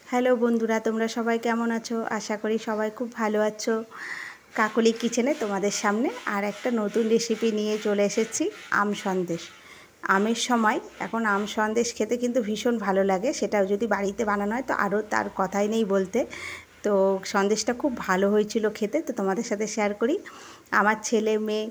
Hello বন্ধুরা, তোমরা সবাই কেমন আছো? আশা করি সবাই খুব ভালো আছো। কাকলি কিচেনে তোমাদের সামনে আর একটা নতুন রেসিপি নিয়ে চলে এসেছি, আম সন্দেশ। আমের সময় এখন আম সন্দেশ খেতে কিন্তু ভীষণ ভালো লাগে, সেটাও যদি বাড়িতে বানানো হয় তো আরও তার কথাই নেই বলতে। তো সন্দেশটা খুব ভালো হয়েছিল খেতে, তো তোমাদের সাথে শেয়ার করি। আমার ছেলে মেয়ে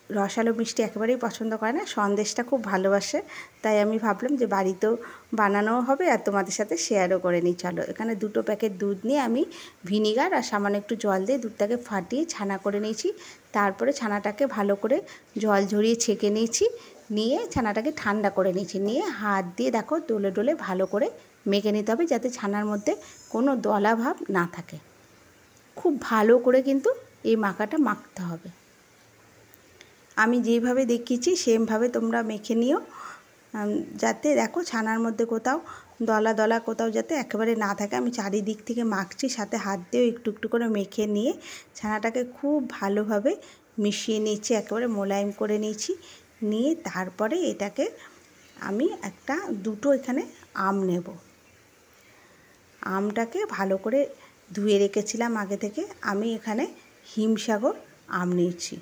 রসালো মিষ্টি একেবারেই পছন্দ করে না, সন্দেশটা খুব ভালোবাসে, তাই আমি ভাবলাম যে বাড়িতেও বানানোও হবে আর তোমাদের সাথে শেয়ারও করে নিই। চলো, এখানে 2 প্যাকেট দুধ নিয়ে আমি ভিনিগার আর সামান্য একটু জল দিয়ে দুধটাকে ফাটিয়ে ছানা করে নিয়েছি। তারপরে ছানাটাকে ভালো করে জল ঝরিয়ে ছেঁকে নিয়েছি, নিয়ে ছানাটাকে ঠান্ডা করে নিয়েছি, নিয়ে হাত দিয়ে দেখো ডলে ডলে ভালো করে মেখে নিতে হবে, যাতে ছানার মধ্যে কোনো দলা ভাব না থাকে। খুব ভালো করে কিন্তু এই মাখাটা মাখতে হবে। আমি যেইভাবে দেখিয়েছি সেমভাবে তোমরা মেখে নিও, যাতে দেখো ছানার মধ্যে কোথাও দলা দলা কোথাও যাতে একেবারে না থাকে। আমি চারিদিক থেকে মাখছি, সাথে হাত দিয়েও একটু একটু করে মেখে নিয়ে ছানাটাকে খুব ভালোভাবে মিশিয়ে নিয়েছি, একেবারে মোলায়েম করে নিয়েছি। নিয়ে তারপরে এটাকে আমি দুটো এখানে আম নেব। আমটাকে ভালো করে ধুয়ে রেখেছিলাম আগে থেকে। আমি এখানে হিমসাগর আম নিয়েছি।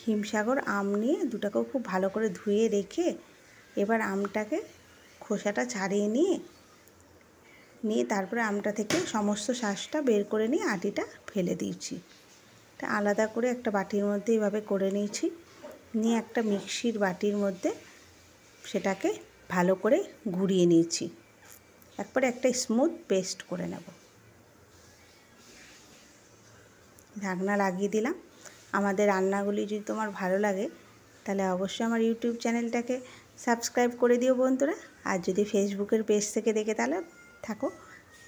হিমসাগর আম নিয়ে দুটাকেও খুব ভালো করে ধুয়ে রেখে এবার আমটাকে খোসাটা ছাড়িয়ে নিয়ে তারপরে আমটা থেকে সমস্ত শাঁসটা বের করে নিয়ে আটিটা ফেলে দিয়েছি। এটা আলাদা করে একটা বাটির মধ্যে এইভাবে করে নিয়েছি। নিয়ে একটা মিক্সির বাটির মধ্যে সেটাকে ভালো করে ঘুরিয়ে নিয়েছি, একবারে একটা স্মুথ পেস্ট করে নেব। ঢাকনা লাগিয়ে দিলাম। আমাদের রান্নাগুলি যদি তোমার ভালো লাগে তাহলে অবশ্যই আমার ইউটিউব চ্যানেলটাকে সাবস্ক্রাইব করে দিও বন্ধুরা। আর যদি ফেসবুকের পেজ থেকে দেখে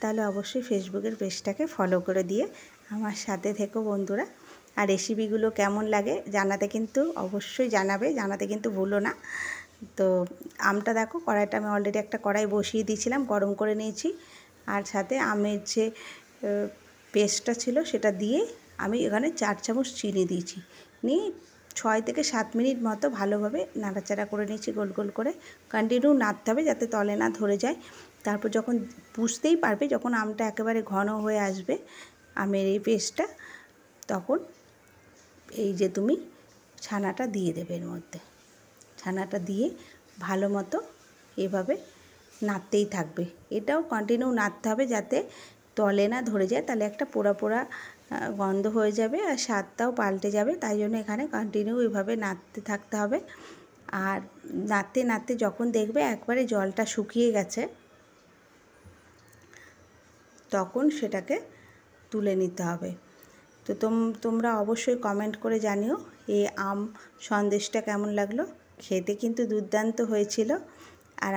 তাহলে অবশ্যই ফেসবুকের পেজটাকে ফলো করে দিয়ে আমার সাথে থেকো বন্ধুরা। আর রেসিপিগুলো কেমন লাগে জানাতে কিন্তু অবশ্যই জানাতে কিন্তু ভুলো না। তো আমটা দেখো, কড়াইটা আমি অলরেডি একটা কড়াই বসিয়ে দিয়েছিলাম, গরম করে নিয়েছি। আর সাথে আমের যে পেস্টটা ছিল সেটা দিয়ে আমি এখানে 4 চামচ চিনি দিয়েছি। নিয়ে 6 থেকে 7 মিনিট মতো ভালোভাবে নাড়াচাড়া করে নিয়েছি, গোল গোল করে। কন্টিনিউ নাড়তে হবে যাতে তলে না ধরে যায়। তারপর যখন বুঝতেই পারবে যখন আমটা একেবারে ঘন হয়ে আসবে আমের এই পেস্টটা, তখন এই যে তুমি ছানাটা দিয়ে দেবে এর মধ্যে। ছানাটা দিয়ে ভালো মতো এভাবে নাড়তেই থাকবে। এটাও কন্টিনিউ নাড়তে হবে যাতে তলে না ধরে যায়, তাহলে একটা পোড়া পোড়া গন্ধ হয়ে যাবে আর স্বাদটাও পাল্টে যাবে। তাই জন্য এখানে কন্টিনিউ এভাবে নাড়তে থাকতে হবে। আর নাড়তে নাড়তে যখন দেখবে একবারে জলটা শুকিয়ে গেছে, তখন সেটাকে তুলে নিতে হবে। তো তোমরা অবশ্যই কমেন্ট করে জানিও এই আম সন্দেশটা কেমন লাগলো। খেতে কিন্তু দুর্দান্ত হয়েছিল। আর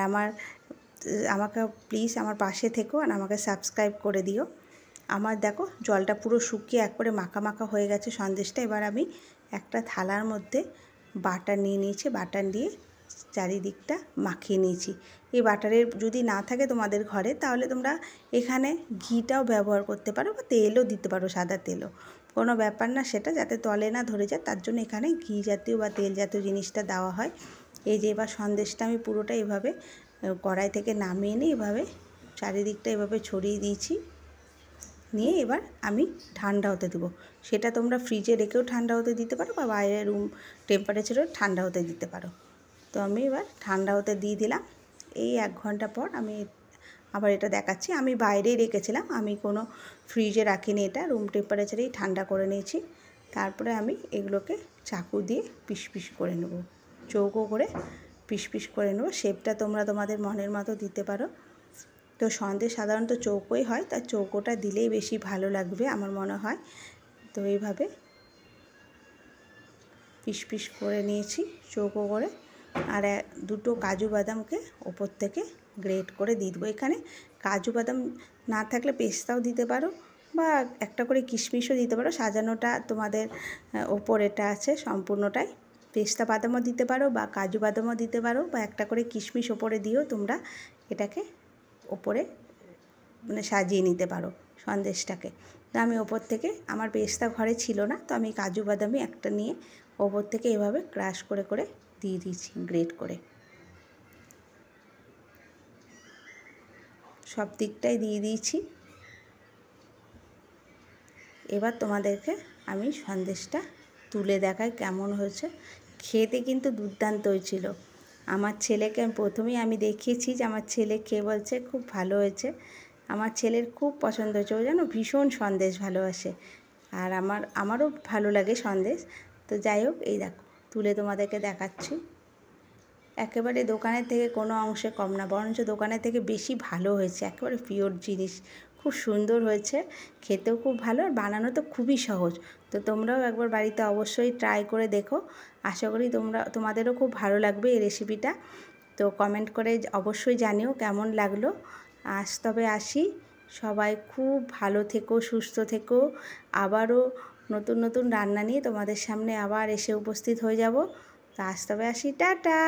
আমাকে প্লিজ আমার পাশে থেকো আর আমাকে সাবস্ক্রাইব করে দিও। আমার দেখো জলটা পুরো শুকিয়ে একবারে মাখা মাখা হয়ে গেছে সন্দেশটা। এবার আমি একটা থালার মধ্যে বাটার নিয়ে নিয়েছি, বাটার দিয়ে চারিদিকটা মাখিয়ে নিয়েছি। এই বাটারের যদি না থাকে তোমাদের ঘরে তাহলে তোমরা এখানে ঘিটাও ব্যবহার করতে পারো বা তেলও দিতে পারো, সাদা তেলও, কোনো ব্যাপার না সেটা, যাতে তলে না ধরে যায় তার জন্য এখানে ঘি জাতীয় বা তেল জাতীয় জিনিসটা দেওয়া হয়। এই যে এবার সন্দেশটা আমি পুরোটা এভাবে কড়াই থেকে নামিয়ে নিয়ে এভাবে চারিদিকটা এভাবে ছড়িয়ে দিয়েছি। নিয়ে এবার আমি ঠান্ডা হতে দেবো। সেটা তোমরা ফ্রিজে রেখেও ঠান্ডা হতে দিতে পারো বা বাইরে রুম টেম্পারেচারেও ঠান্ডা হতে দিতে পারো। তো আমি এবার ঠান্ডা হতে দিয়ে দিলাম। এই 1 ঘন্টা পর আমি আবার এটা দেখাচ্ছি। আমি বাইরেই রেখেছিলাম, আমি কোনো ফ্রিজে রাখিনি, এটা রুম টেম্পারেচারেই ঠান্ডা করে নিয়েছি। তারপরে আমি এগুলোকে চাকু দিয়ে পিস পিস করে নেব, চৌকো করে পিস পিস করে নেব। শেপটা তোমরা তোমাদের মনের মতো দিতে পারো। তো সন্দেশ সাধারণত চৌকোই হয়, তার চৌকোটা দিলেই বেশি ভালো লাগবে আমার মনে হয়। তো এইভাবে পিস পিস করে নিয়েছি চৌকো করে। আর দুটো কাজু বাদামকে ওপর থেকে গ্রেট করে দিয়ে দেবো। এখানে কাজু বাদাম না থাকলে পেস্তাও দিতে পারো বা একটা করে কিশমিশও দিতে পারো, সাজানোটা তোমাদের ওপর এটা আছে সম্পূর্ণটাই। পেস্তা বাদামও দিতে পারো বা কাজু বাদামও দিতে পারো বা একটা করে কিশমিশ ওপরে দিয়েও তোমরা এটাকে ওপরে সাজিয়ে নিতে পারো সন্দেশটাকে। তো আমি ওপর থেকে, আমার পেস্তা ঘরে ছিল না, তো আমি কাজু বাদামই একটা নিয়ে ওপর থেকে এভাবে ক্রাশ করে করে দিয়ে দিয়েছি গ্রেট করে। সব দিকটাই দিয়ে দিয়েছি। এবার তোমাদেরকে আমি সন্দেশটা তুলে দেখাই কেমন হয়েছে। খেতে কিন্তু দুর্দান্ত হয়েছিল। আমার ছেলেকে প্রথমেই আমি দেখিয়েছি যে আমার ছেলে খেয়ে বলছে খুব ভালো হয়েছে। আমার ছেলের খুব পছন্দ হয়েছে, ও যেন ভীষণ সন্দেশ ভালোবাসে, আর আমারও ভালো লাগে সন্দেশ। তো যাই হোক, এই দেখো তুলে তোমাদেরকে দেখাচ্ছি। একেবারে দোকানের থেকে কোনো অংশে কম না, বরঞ্চ দোকানের থেকে বেশি ভালো হয়েছে। একেবারে পিওর জিনিস, খুব সুন্দর হয়েছে, খেতেও খুব ভালো, আর বানানো তো খুবই সহজ। তো তোমরাও একবার বাড়িতে অবশ্যই ট্রাই করে দেখো। আশা করি তোমাদেরও খুব ভালো লাগবে এই রেসিপিটা। তো কমেন্ট করে অবশ্যই জানিও কেমন লাগলো। আজ তবে আসি, সবাই খুব ভালো থেকো, সুস্থ থেকো। আবারও নতুন নতুন রান্না নিয়ে তোমাদের সামনে আবার এসে উপস্থিত হয়ে যাব। তো আজ তবে আসি, টাটা।